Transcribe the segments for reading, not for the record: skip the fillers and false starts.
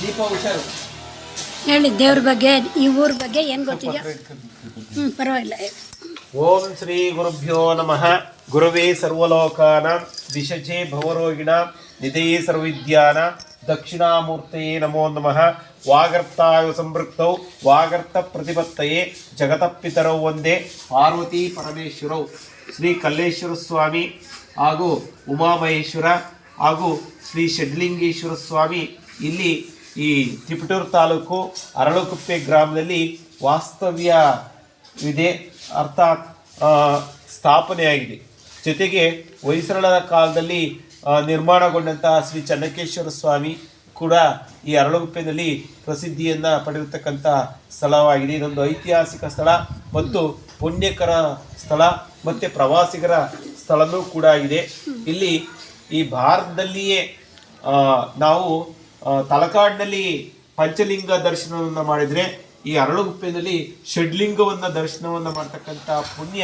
ದೀಪ ಹುಷಾರು ಹೇಳಿ ದೇವ್ರ ಬಗ್ಗೆ ಈ ಊರ ಬಗ್ಗೆ ಏನು ಗೊತ್ತಿದೆಯಾ? ಪರವಾಗಿಲ್ಲ. ಓಂ ಶ್ರೀ ಗುರುಭ್ಯೋ ನಮಃ. ಗುರುವೇ ಸರ್ವಲೋಕಾನಾಂ ದಿಶಜೆ ಭವರೋಗಿಣಾಂ ನಿಧಯೇ ಸರ್ವವಿದ್ಯಾನಾಂ ದಕ್ಷಿಣಾಮೂರ್ತಯೇ ನಮೋ ನಮಃ. ವಾಗರ್ತಾಯ ಸಂಪೃಕ್ತೌ ವಾಗರ್ತ ಪ್ರತಿಪತ್ತಯೇ ಜಗತಃ ಪಿತರೌ ಒಂದೇ ಪಾರ್ವತಿ ಪರಮೇಶ್ವರೌ. ಶ್ರೀ ಕಲ್ಲೇಶ್ವರ ಸ್ವಾಮಿ ಹಾಗೂ ಉಮಾಮಹೇಶ್ವರ ಹಾಗೂ ಶ್ರೀ ಷಡ್ಲಿಂಗೇಶ್ವರ ಸ್ವಾಮಿ ಇಲ್ಲಿ ಈ ತಿಪಟೂರು ತಾಲೂಕು ಅರಳುಕುಪ್ಪೆ ಗ್ರಾಮದಲ್ಲಿ ವಾಸ್ತವ್ಯವಿದೆ, ಅರ್ಥಾತ್ ಸ್ಥಾಪನೆಯಾಗಿದೆ. ಜೊತೆಗೆ ಹೊಯ್ಸಳರ ಕಾಲದಲ್ಲಿ ನಿರ್ಮಾಣಗೊಂಡಂತಹ ಶ್ರೀ ಚೆನ್ನಕೇಶ್ವರ ಸ್ವಾಮಿ ಕೂಡ ಈ ಅರಳುಗುಪ್ಪೆಯಲ್ಲಿ ಪ್ರಸಿದ್ಧಿಯನ್ನು ಪಡೆದಿರತಕ್ಕಂಥ ಸ್ಥಳವಾಗಿದೆ. ಇದೊಂದು ಐತಿಹಾಸಿಕ ಸ್ಥಳ ಮತ್ತು ಪುಣ್ಯಕರ ಸ್ಥಳ ಮತ್ತು ಪ್ರವಾಸಿಗರ ಸ್ಥಳನೂ ಕೂಡ ಆಗಿದೆ. ಇಲ್ಲಿ ಈ ಭಾರತದಲ್ಲಿಯೇ ನಾವು ತಲಕಾಡಿನಲ್ಲಿ ಪಂಚಲಿಂಗ ದರ್ಶನವನ್ನು ಮಾಡಿದರೆ ಈ ಅರಳುಗುಪ್ಪೆಯಲ್ಲಿ ಷಡ್ಲಿಂಗವನ್ನು ದರ್ಶನವನ್ನು ಮಾಡ್ತಕ್ಕಂಥ ಪುಣ್ಯ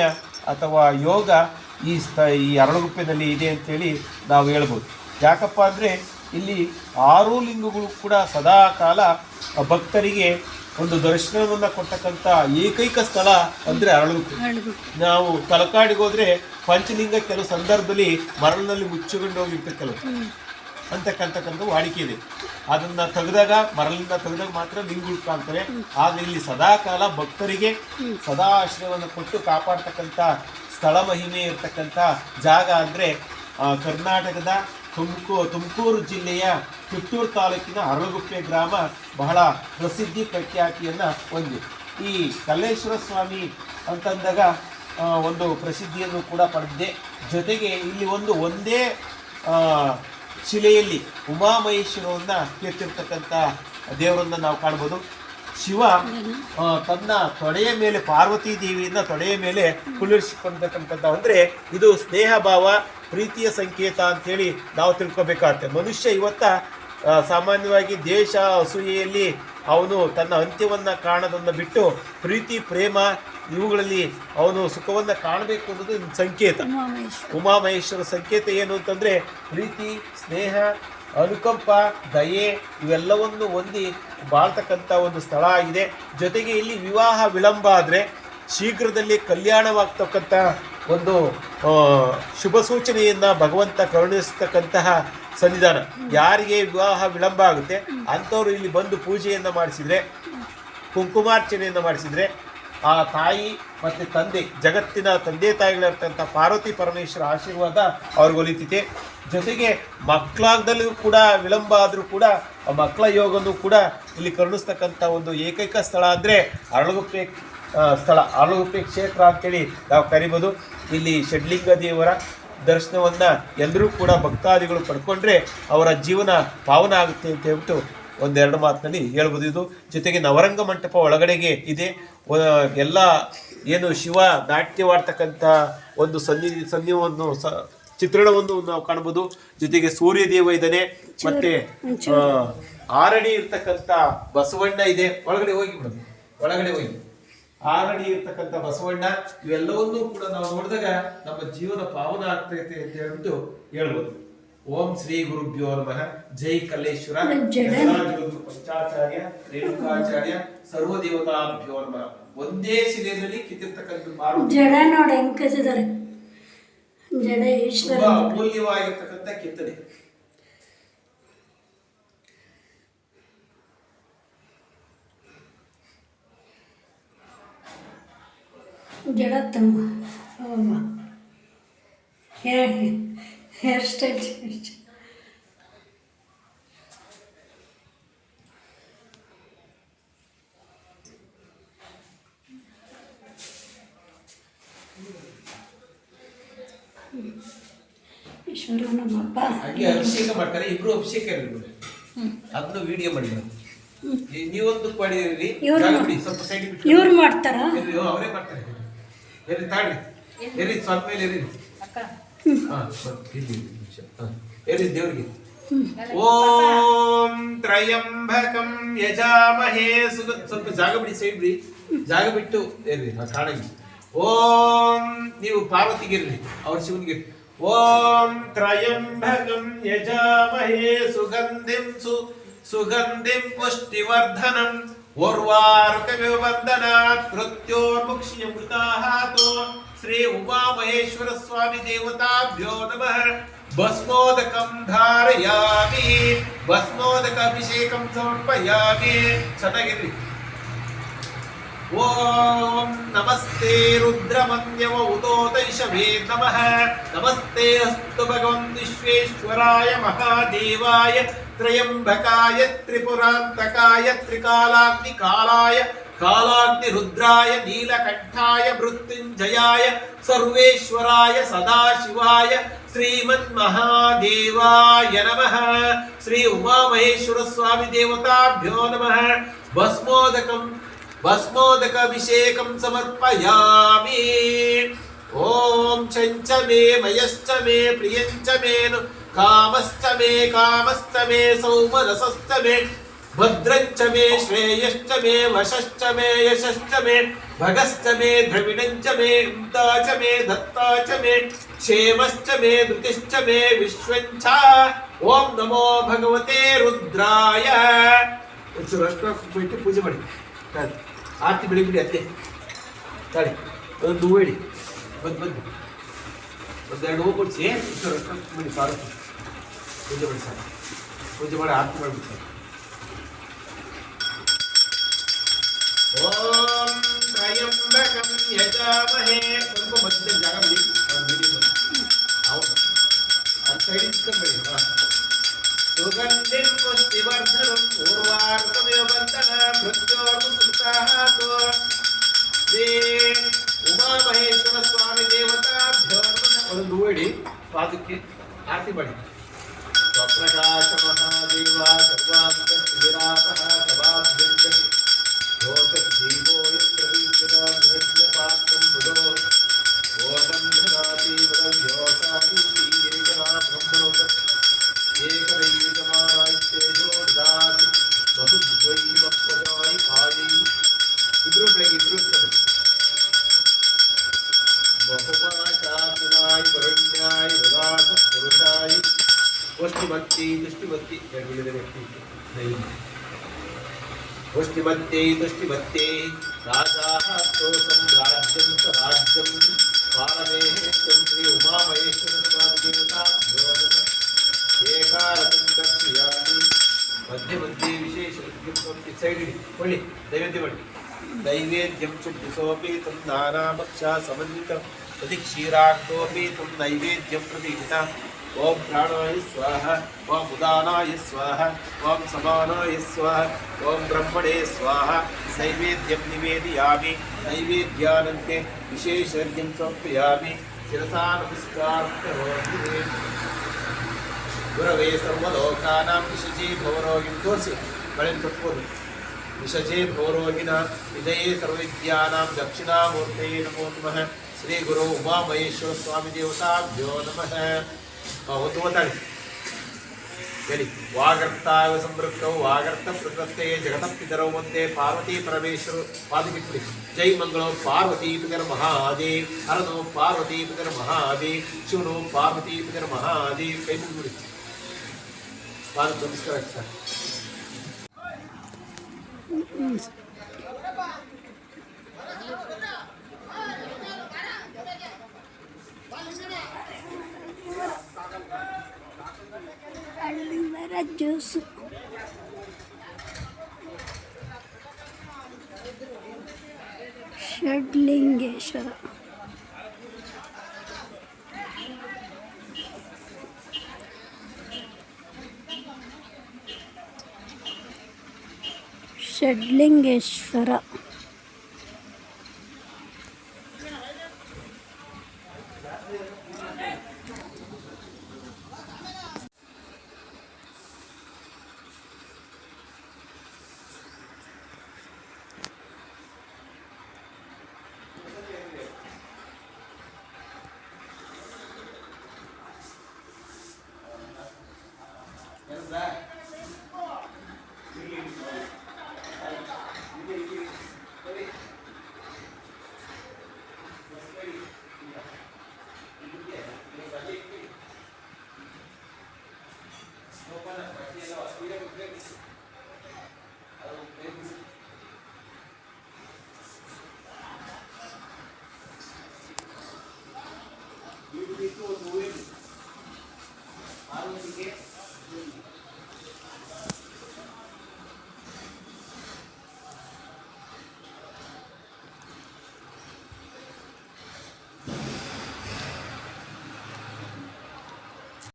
ಅಥವಾ ಯೋಗ ಈ ಅರಳುಗುಪ್ಪೆಯಲ್ಲಿ ಇದೆ ಅಂತೇಳಿ ನಾವು ಹೇಳ್ಬೋದು. ಯಾಕಪ್ಪ ಅಂದರೆ ಇಲ್ಲಿ 6 ಲಿಂಗಗಳು ಕೂಡ ಸದಾ ಕಾಲ ಭಕ್ತರಿಗೆ ಒಂದು ದರ್ಶನವನ್ನು ಕೊಡ್ತಕ್ಕಂಥ ಏಕೈಕ ಸ್ಥಳ ಅಂದರೆ ಅರಳುಗುಪ್ಪೆ. ನಾವು ತಲಕಾಡಿಗೆ ಹೋದರೆ ಪಂಚಲಿಂಗ ಕೆಲವು ಸಂದರ್ಭದಲ್ಲಿ ಮರಳಿನಲ್ಲಿ ಮುಚ್ಚಿಕೊಂಡು ಹೋಗಿರ್ತ ಕೆಲವು ಅಂತಕ್ಕಂಥಕ್ಕಂಥ ವಾಡಿಕೆ ಇದೆ. ಅದನ್ನು ತೆಗೆದಾಗ ಮರಳಿಂದ ತೆಗೆದಾಗ ಮಾತ್ರ ಲಿಂಗಗಳು ಕಾಣ್ತವೆ. ಆದರೆ ಇಲ್ಲಿ ಸದಾ ಕಾಲ ಭಕ್ತರಿಗೆ ಸದಾ ಆಶ್ರಯವನ್ನು ಕೊಟ್ಟು ಕಾಪಾಡ್ತಕ್ಕಂಥ ಸ್ಥಳ ಮಹಿಮೆ ಇರ್ತಕ್ಕಂಥ ಜಾಗ ಅಂದರೆ ಕರ್ನಾಟಕದ ತುಮಕೂರು ಜಿಲ್ಲೆಯ ತಿಪಟೂರು ತಾಲೂಕಿನ ಅರಳುಗುಪ್ಪೆ ಗ್ರಾಮ ಬಹಳ ಪ್ರಸಿದ್ಧಿ ಪ್ರಖ್ಯಾತಿಯನ್ನು ಹೊಂದಿದೆ. ಈ ಕಲ್ಲೇಶ್ವರ ಸ್ವಾಮಿ ಅಂತಂದಾಗ ಒಂದು ಪ್ರಸಿದ್ಧಿಯನ್ನು ಕೂಡ ಪಡೆದಿದೆ. ಜೊತೆಗೆ ಇಲ್ಲಿ ಒಂದೇ ಶಿಲೆಯಲ್ಲಿ ಉಮಾಮಹೇಶ್ವರವನ್ನು ಕೆತ್ತಿರ್ತಕ್ಕಂಥ ದೇವರನ್ನು ನಾವು ಕಾಣ್ಬೋದು. ಶಿವ ತನ್ನ ತೊಡೆಯ ಮೇಲೆ ಪಾರ್ವತಿ ದೇವಿಯನ್ನು ತೊಡೆಯ ಮೇಲೆ ಕುಳ್ಳಿರಿಸಿಕೊಂಡಕ್ಕಂಥದ್ದು ಅಂದರೆ ಇದು ಸ್ನೇಹ ಭಾವ ಪ್ರೀತಿಯ ಸಂಕೇತ ಅಂತೇಳಿ ನಾವು ತಿಳ್ಕೊಬೇಕಾಗತ್ತೆ. ಮನುಷ್ಯ ಸಾಮಾನ್ಯವಾಗಿ ದೇಶ ಅಸೂಯೆಯಲ್ಲಿ ಅವನು ತನ್ನ ಅಂತ್ಯವನ್ನು ಕಾಣೋದನ್ನು ಬಿಟ್ಟು ಪ್ರೀತಿ ಪ್ರೇಮ ಇವುಗಳಲ್ಲಿ ಅವನು ಸುಖವನ್ನು ಕಾಣಬೇಕು ಅನ್ನೋದು ಸಂಕೇತ. ಉಮಾಮಹೇಶ್ವರ ಸಂಕೇತ ಏನು ಅಂತಂದರೆ ಪ್ರೀತಿ, ಸ್ನೇಹ, ಅನುಕಂಪ, ದಯೆ ಇವೆಲ್ಲವನ್ನು ಹೊಂದಿ ಬಾಳ್ತಕ್ಕಂಥ ಒಂದು ಸ್ಥಳ ಆಗಿದೆ. ಜೊತೆಗೆ ಇಲ್ಲಿ ವಿವಾಹ ವಿಳಂಬ ಆದರೆ ಶೀಘ್ರದಲ್ಲಿ ಕಲ್ಯಾಣವಾಗ್ತಕ್ಕಂಥ ಒಂದು ಶುಭ ಸೂಚನೆಯನ್ನು ಭಗವಂತ ಕರುಣಿಸ್ತಕ್ಕಂತಹ ಸನ್ನಿಧಾನ. ಯಾರಿಗೆ ವಿವಾಹ ವಿಳಂಬ ಆಗುತ್ತೆ ಅಂಥವ್ರು ಇಲ್ಲಿ ಬಂದು ಪೂಜೆಯನ್ನು ಮಾಡಿಸಿದರೆ, ಕುಂಕುಮಾರ್ಚನೆಯನ್ನು ಮಾಡಿಸಿದರೆ ಆ ತಾಯಿ ಮತ್ತು ತಂದೆ, ಜಗತ್ತಿನ ತಂದೆ ತಾಯಿಗಳಿರ್ತಕ್ಕಂಥ ಪಾರ್ವತಿ ಪರಮೇಶ್ವರ ಆಶೀರ್ವಾದ ಅವ್ರಿಗೆ ಒಲಿತೈತೆ. ಜೊತೆಗೆ ಮಕ್ಕಳಾಗದಲ್ಲೂ ಕೂಡ ವಿಳಂಬ ಆದರೂ ಕೂಡ ಆ ಮಕ್ಕಳ ಯೋಗನೂ ಕೂಡ ಇಲ್ಲಿ ಕರುಣಿಸ್ತಕ್ಕಂಥ ಒಂದು ಏಕೈಕ ಸ್ಥಳ ಅಂದರೆ ಅರಳುಗುಪ್ಪೆ ಸ್ಥಳ, ಅರಳುಗುಪ್ಪೆ ಕ್ಷೇತ್ರ ಅಂತೇಳಿ ನಾವು ಕರಿಬೋದು. ಇಲ್ಲಿ ಷಡ್ಲಿಂಗ ದೇವರ ದರ್ಶನವನ್ನು ಎಲ್ಲರೂ ಕೂಡ ಭಕ್ತಾದಿಗಳು ಪಡ್ಕೊಂಡ್ರೆ ಅವರ ಜೀವನ ಪಾವನ ಆಗುತ್ತೆ ಅಂತ ಹೇಳ್ಬಿಟ್ಟು ಒಂದೆರಡು ಮಾತಿನಲ್ಲಿ ಹೇಳ್ಬೋದು. ಇದು ಜೊತೆಗೆ ನವರಂಗ ಮಂಟಪ ಒಳಗಡೆಗೆ ಇದೆ. ಎಲ್ಲ ಏನು ಶಿವ ನಾಟ್ಯವಾಡ್ತಕ್ಕಂಥ ಒಂದು ಸನ್ನಿವನ್ನು ಚಿತ್ರಣವನ್ನು ನಾವು ಕಾಣ್ಬೋದು. ಜೊತೆಗೆ ಸೂರ್ಯ ದೇವ ಇದ್ದಾನೆ, ಮತ್ತೆ 6 ಅಡಿ ಇರ್ತಕ್ಕಂಥ ಬಸವಣ್ಣ ಇದೆ. ಒಳಗಡೆ ಹೋಗಿ 6 ಅಡಿ ಇರ್ತಕ್ಕಂಥ ಬಸವಣ್ಣ ಇವೆಲ್ಲವನ್ನೂ ಕೂಡ ನಾವು ನೋಡಿದಾಗ ನಮ್ಮ ಜೀವನ ಪಾವನ ಆಗ್ತೈತೆ ಅಂತ ಹೇಳ್ಬಿಟ್ಟು ಹೇಳ್ಬೋದು. ಓಂ ಶ್ರೀ ಗುರುಭ್ಯೋ ನಮಃ. ಜೈ ಕಲ್ಲೇಶ್ವರ ಪಂಚಾಚಾರ್ಯ ರೇಣುಕಾಚಾರ್ಯ ಸರ್ವದೇವತಾಭ್ಯೋ ನಮಃ. ಒಂದೇ ಶಿಲೆಯಲ್ಲಿ ಕಿತ್ತಿರ್ತಕ್ಕಂಥ ಜಡ ನೋಡಿ ಹೆಂಗ್ ಕಸಿದ್ದಾರೆ. ಜಡ ಈಶ್ವರ ಅಮೂಲ್ಯವಾಗಿರ್ತಕ್ಕಂಥ ಕೆತ್ತನೆ. ಜಡ ತಮ್ಮ ಹೇರ್ ಸ್ಟೈಲ್ ಈಶ್ವರ ನಮ್ಮಪ್ಪ ಹಾಗೆ ಅಭಿಷೇಕ ಮಾಡ್ತಾರೆ. ಇಬ್ರು ಅಭಿಷೇಕ ಅದನ್ನು ವಿಡಿಯೋ ಮಾಡಿ ನೀವೊಂದು ಮಾಡಿರಿ. ಸ್ವಲ್ಪ ಸೈಡ್ ಇವ್ರು ಮಾಡ್ತಾರ, ಅವರೇ ಮಾಡ್ತಾರೆ. ತಾಳಿ ಸ್ವಲ್ಪ ಮೇಲೆ ದೇವರಿಗೆ. ಓಂ ತ್ರಯಂಬಕಂ ಯಜಾಮಹೇ ಸ್ವಲ್ಪ ಜಾಗ ಬಿಡಿ, ಸೈಡ್ ಬಿಡಿ, ಜಾಗ ಬಿಟ್ಟು ಕಾಣಂಗಿ. ಓಂ ನೀವು ಪಾರ್ವತಿಗಿರ್ರಿ, ಅವ್ರ ಶಿವನಿಗೆ. ಓಂ ತ್ರಯಂಬಕಂ ಯಜಾಮಹೇ ಸುಗಂಧಿಂ ಸುಗಂಧಿಂ ಪುಷ್ಟಿವರ್ಧನಂ ಓರ್ವಾರುಕಮಿವ ಬಂಧನಾತ್ ಮೃತ್ಯೋರ್ಮುಕ್ಷಿಯಮೃತಾಹಾತೋ ಶ್ರೀ ಉಮಾಮಹೇಶ್ವರ ಸ್ವಾಮಿ ದೇವತಾಭ್ಯೋ ನಮಃ. ಭಸ್ಮೋದಕಂ ಧಾರಯಾಮಿ, ಭಸ್ಮೋದಕ ಅಭಿಷೇಕಂ ಸಮರ್ಪಯಾಮಿ. ಚೆನ್ನಾಗಿರ್ರಿ. ಓಂ ನಮಸ್ತೆ ರುದ್ರಮನ್ಯವ ಉದೋತೈಷವೇ ನಮಃ. ನಮಸ್ತೆ ಅಸ್ತು ಭಗವನ್ ವಿಶ್ವೇಶ್ವರಾಯ ಮಹಾದೇವಾಯ ತ್ರಯಂಬಕಾಯ ತ್ರಿಪುರಾಂತಕಾಯ ತ್ರಿಕಾಲಾಗ್ನಿಕಾಲಾಯ ಕಾಲಾಗ್ನಿ ರುದ್ರಾಯ ನೀಲಕಂಠಾಯ ಮೃತ್ಯುಂಜಯಾಯ ಸರ್ವೇಶ್ವರಾಯ ಸದಾಶಿವಾಯ ಶ್ರೀಮನ್ ಮಹಾದೇವಾಯ ನಮಃ. ಶ್ರೀ ಉಮಾಮಹೇಶ್ವರ ಸ್ವಾಮಿ ದೇವತಾಭ್ಯೋ ನಮಃ. ಭಸ್ಮೋದಕಾಭಿಷೇಕಂ ಸಮರ್ಪಯಾಮಿ. ಓಂ ಚಂಚ ಮೇ ಮಯಶ್ಚ ಮೇ ಪ್ರಿಯಂಚ ಮೇ ಕಾಮಶ್ಚ ಮೇ ಸೌಮನಸಶ್ಚ ಮೇ ಭದ್ರಂಚ ಮೇ ಶ್ರೇಯಶ್ಚ ಮೇ ವಶಶ್ಚ ಮೇ ಯಶಶ್ಚ ಮೇ ಭಗಶ್ಚ ಮೇ ದ್ರವಿಣಂಚ ಮೇ ಉಂತಾ ಚ ಮೇ ದತ್ತಾ ಚ ಮೇ ಕ್ಷೇಮಶ್ಚ ಮೇ ಧೃತಿಶ್ಚ ಮೇ ವಿಶ್ವಂಚ. ಓಂ ನಮೋ ಭಗವತೆ ರುದ್ರಾಯ. ಒಂಚೂರು ಅಷ್ಟು ಬಿಟ್ಟು ಪೂಜೆ ಮಾಡಿ ಆರತಿ ಬೆಳಿಬಿಡಿ. ಅತ್ತೆ ತಾಳಿ ಒಂದು ಹೂವು ಇಡಿ, ಬಂದು ಒಂದೆರಡು ಹೂವು ಕೊಡಿಸಿ ಮಾಡಿ ಸಾರು ಪೂಜೆ ಮಾಡಿ ಸರ್. ಪೂಜೆ ಮಾಡಿ ಆರತಿ ಮಾಡಿಬಿಡಿ ಸರ್. ಓಂ ತ್ರಯಂಬಕಂ ಯಜಾಮಹೇ. ಸ್ವಲ್ಪ ಮಧ್ಯದ ಜಾಗ ಬಿಡಿ, ಹೌದು ಅದು ಸೈಡಿಗೆ ಚಿಕ್ಕಬೇಡಿ. ಸುಗಂಧಿಂ ಪುಷ್ಟಿವರ್ಧನಂ ಪೂರ್ವಾರ್ಕಮಿವ ಬಂಧನ ಮೃತ್ಯೋರ್ಮುಕ್ಷಿಯಮೃತಾಹಾತೋ ಶ್ರೀ ಉಮಾಮಹೇಶ್ವರ ಸ್ವಾಮಿ ದೇವತಾಭ್ಯೋ ನಮಃ. ಒಂದು ಹೂವಿಡಿ, ಪಾದಕ್ಕೆ ಆರತಿ ಮಾಡಿ. ಸ್ವಪ್ರಕಾಶ ಮಹಾದೇವ ಸರ್ವಾಂತ ವಿರಾಪಃ ಸಭಾಭ್ಯಂತ ಲೋಕಜೀವೋ ಯತ್ರವೀಕ್ಷಿತ ನಿರಜ್ಞ ಪಾತ್ರಂ ಬುಧೋ ಓಂ ಧನಾತಿ ವರವ್ಯೋಸಾದಿ ಏಕನಾ ಬ್ರಹ್ಮಣೋಪ ಏಕದೈವಮಾನಾಯ ತೇಜೋ ದದಾತಿ ಬಹುದ್ವೈ ಭಕ್ತಜಾಯ ಕಾಯೈ. ಇಬ್ರು ಬೆಳಗ್ಗೆ ಇಬ್ರು ಬಹುಮಾಚಾಪಿನಾಯ ವರುಣ್ಯಾಯ ವಿರಾಸ ಪುರುಷಾಯ ಪುಷ್ಟಿಮತ್ತಿ ತುಷ್ಟಿಮತ್ತಿ. ಹೇಳಿದ ವ್ಯಕ್ತಿ ಪುಷ್ಟಿಮತ್ತೇ ತುಷ್ಟಿಮತ್ತೇ ರಾಜಾಃ ಸ್ತೋಷಂ ರಾಜ್ಯಂ ಸ ರಾಜ್ಯಂ ಪಾಲನೇಹ್ಯಂ ಶ್ರೀ ಉಮಾಮಹೇಶ್ವರ ಸ್ವಾಮಿ ದೇವತಾಭ್ಯೋ ನಮಃ. ಏಕಾರಕಂ ದರ್ಶಯಾಮಿ. ಮಧ್ಯೆ ವಿಶೇಷ ಸೈಡ್ ಇಡಿ, ಒಳ್ಳಿ ನೈವೇದ್ಯ ಮಾಡಿ. ನೈವೇದ್ಯಂ ಶುದ್ಧಿಸೋಪಿ ತಂ ನಾನಾಭಕ್ಷ ಸಮನ್ವಿತ ಪ್ರತಿ ಕ್ಷೀರಾಕ್ತೋಪಿ ತಂ ನೈವೇದ್ಯಂ ಪ್ರತಿಹಿತ. ಓಂ ಪ್ರಾಣಾಯ ಸ್ವಾಹ, ಓಂ ಉದಾನಾಯ ಸ್ವಾಹ, ಓಂ ಸಮಾನಾಯ ಸ್ವಾಹ, ಓಂ ಬ್ರಹ್ಮಣೇ ಸ್ವಾಹ. ನೈವೇದ್ಯಂ ನಿವೇದಯಾಮಿ. ನೈವೇದ್ಯಾನಂತೆ ವಿಶೇಷರ್ಘ್ಯಂ ಸಮರ್ಪಯಾಮಿ. ಶಿರಸಾ ನಮಸ್ಕಾರಂ ಕರೋಮಿ. ಗುರವೇ ಸರ್ವಲೋಕಾನಾಂ ವಿಶಜೇ ಭವರೋಗಿಂ. ತೋರಿಸಿ ಮಳೆ ತಪ್ಪೋದು. ವಿಶಜೇ ಭವರೋಗಿನ ವಿಜಯೇ ಸರ್ವವಿದ್ಯಾನಾಂ ದಕ್ಷಿಣಾಮೂರ್ತಯೇ ನಮೋ ನಮಃ. ಶ್ರೀ ಗುರು ಉಮಾಮಹೇಶ್ವರ ಸ್ವಾಮಿ ದೇವತಾಭ್ಯೋ ನಮಃ. ಒಂದು ಮಾತಾಡಿ ಹೇಳಿ. ವಾಗರ್ತಾವ ಸಂವೃತ್ತೌ ವಾಗರ್ತ ಪ್ರಕೃತೆ ಜಗತಃ ಪಿತರೌ ವಂದೇ ಪಾರ್ವತಿ ಪರಮೇಶ್ವರ. ಪಾದಕ್ಕೆ ಜೈ ಮಂಗಳೋ ಪಾರ್ವತಿ ಪಿತರ ಮಹಾದೇವ್. ಹರನೋ ಪಾರ್ವತಿ ಪಿತರ ಮಹಾದೇವ್. ಶಿವನೋ ಪಾರ್ವತಿ ಪಿತರ ಮಹಾದೇವ್. ಕೈ ಮುಗಿಬಿಡಿ. ಪಾದ ನಮಸ್ಕಾರ ಸರ್. ಅಲ್ಲಿಂದ ಜ್ಯೂಸು. ಷಡ್ಲಿಂಗೇಶ್ವರ. ಷಡ್ಲಿಂಗೇಶ್ವರ. ಒಂದು ಊರಿಗೆ